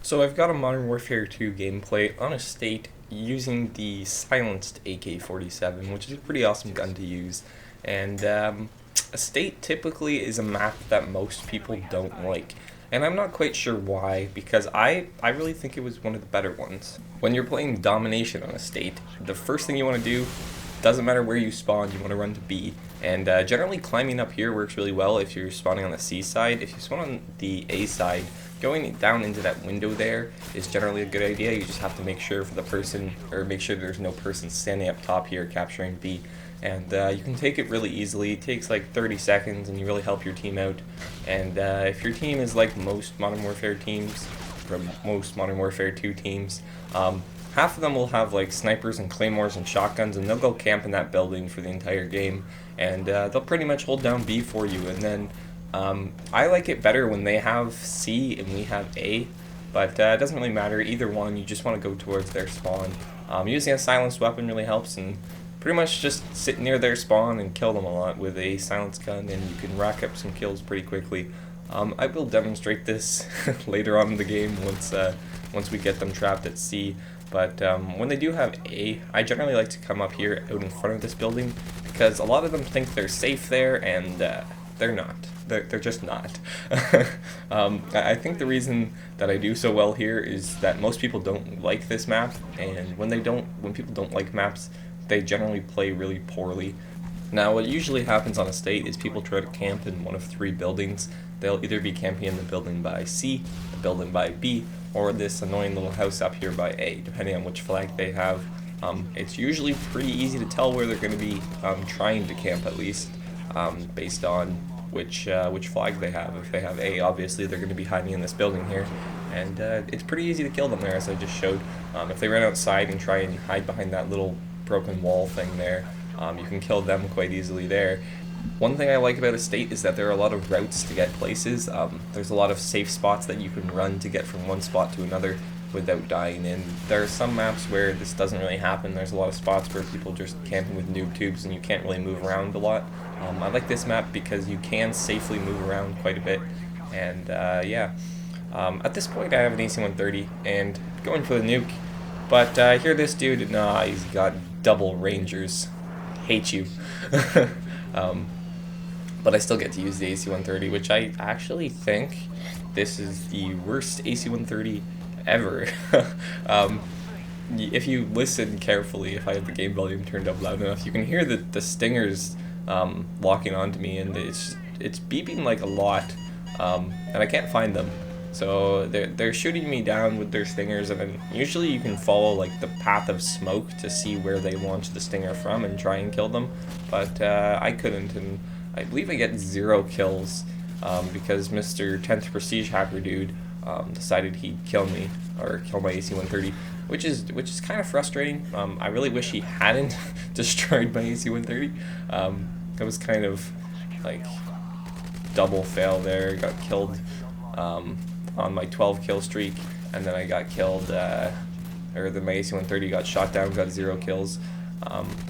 So I've got a Modern Warfare 2 gameplay on a state using the silenced AK-47, which is a pretty awesome gun to use. And a state typically is a map that most people don't like. And I'm not quite sure why, because I really think it was one of the better ones. When you're playing domination on a state, the first thing you want to do, doesn't matter where you spawn, you want to run to B. And generally climbing up here works really well if you're spawning on the C side. If you spawn on the A side, going down into that window there is generally a good idea. You just have to make sure for the person, or make sure there's no person standing up top here capturing B. And you can take it really easily. It takes like 30 seconds and you really help your team out. And if your team is like most Modern Warfare teams, or most Modern Warfare 2 teams, half of them will have like snipers and claymores and shotguns, and they'll go camp in that building for the entire game, and they'll pretty much hold down B for you. And then I like it better when they have C and we have A, but it doesn't really matter, either one. You just want to go towards their spawn. Using a silenced weapon really helps, and pretty much just sit near their spawn and kill them a lot with a silenced gun, and you can rack up some kills pretty quickly. I will demonstrate this later on in the game once we get them trapped at C. But when they do have A, I generally like to come up here out in front of this building, because a lot of them think they're safe there, and they're not. They're just not. I think the reason that I do so well here is that most people don't like this map, and when people don't like maps, they generally play really poorly. Now, what usually happens on a state is people try to camp in one of three buildings. They'll either be camping in the building by C, the building by B, or this annoying little house up here by A, depending on which flag they have. It's usually pretty easy to tell where they're going to be trying to camp, at least, based on which flag they have. If they have A, obviously they're going to be hiding in this building here, and it's pretty easy to kill them there, as I just showed. If they run outside and try and hide behind that little broken wall thing there, you can kill them quite easily there. One thing I like about a state is that there are a lot of routes to get places. There's a lot of safe spots that you can run to get from one spot to another without dying in. There are some maps where this doesn't really happen. There's a lot of spots where people just camping with noob tubes and you can't really move around a lot. I like this map because you can safely move around quite a bit. And yeah, at this point I have an AC-130 and going for the nuke. But I hear this dude, nah, he's got double rangers. Hate you. But I still get to use the AC-130, which I actually think this is the worst AC-130 ever. If you listen carefully, if I have the game volume turned up loud enough, you can hear the stingers locking onto me, and it's beeping like a lot, and I can't find them. So they're shooting me down with their stingers, and then usually you can follow like the path of smoke to see where they launched the stinger from and try and kill them, but I couldn't, and I believe I get 0 kills because Mr. 10th Prestige Hacker dude decided he'd kill me, or kill my AC-130, which is kind of frustrating. I really wish he hadn't destroyed my AC-130. It was kind of like double fail there. Got killed on my 12 kill streak, and then I got killed, or then my AC-130 got shot down, got 0 kills.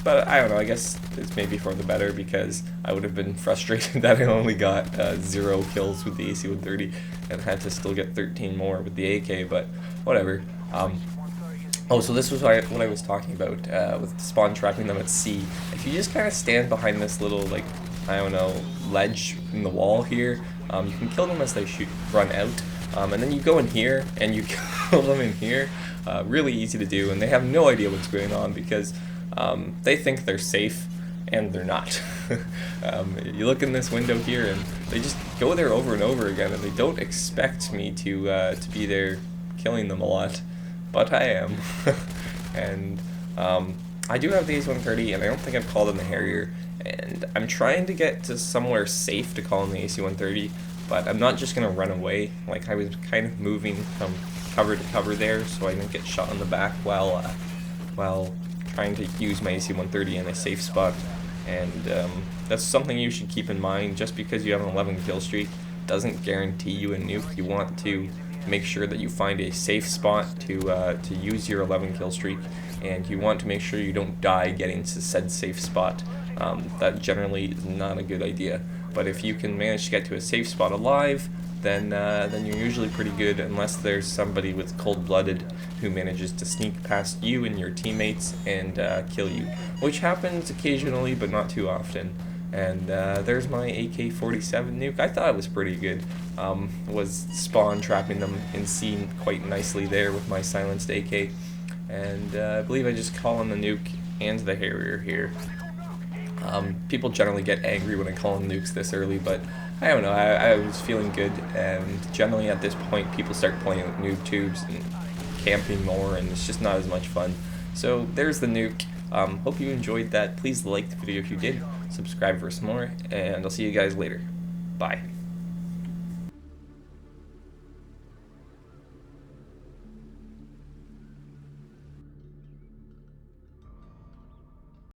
But I don't know, I guess it's maybe for the better, because I would have been frustrated that I only got 0 kills with the AC-130 and had to still get 13 more with the AK, but whatever. Oh, so this was what I was talking about with spawn trapping them at C. If you just kind of stand behind this little, like, I don't know, ledge in the wall here, you can kill them as they run out. And then you go in here and you kill them in here. Really easy to do, and they have no idea what's going on because they think they're safe, and they're not. You look in this window here, and they just go there over and over again, and they don't expect me to be there killing them a lot, but I am. And I do have the AC-130, and I don't think I've called in the Harrier, and I'm trying to get to somewhere safe to call in the AC-130, but I'm not just going to run away. Like, I was kind of moving from cover to cover there, so I didn't get shot in the back while trying to use my AC-130 in a safe spot. And that's something you should keep in mind. Just because you have an 11 kill streak doesn't guarantee you a nuke. You want to make sure that you find a safe spot to use your 11 kill streak, and you want to make sure you don't die getting to said safe spot. That generally is not a good idea. But if you can manage to get to a safe spot alive, then you're usually pretty good, unless there's somebody with cold-blooded who manages to sneak past you and your teammates and kill you, which happens occasionally but not too often. And there's my AK-47 nuke. I thought it was pretty good. Was spawn trapping them in scene quite nicely there with my silenced AK. And I believe I just call in the nuke and the Harrier here. People generally get angry when I call in nukes this early, but I don't know, I was feeling good, and generally at this point people start playing with noob tubes and camping more, and it's just not as much fun. So there's the nuke. Hope you enjoyed that. Please like the video if you did, subscribe for some more, and I'll see you guys later. Bye.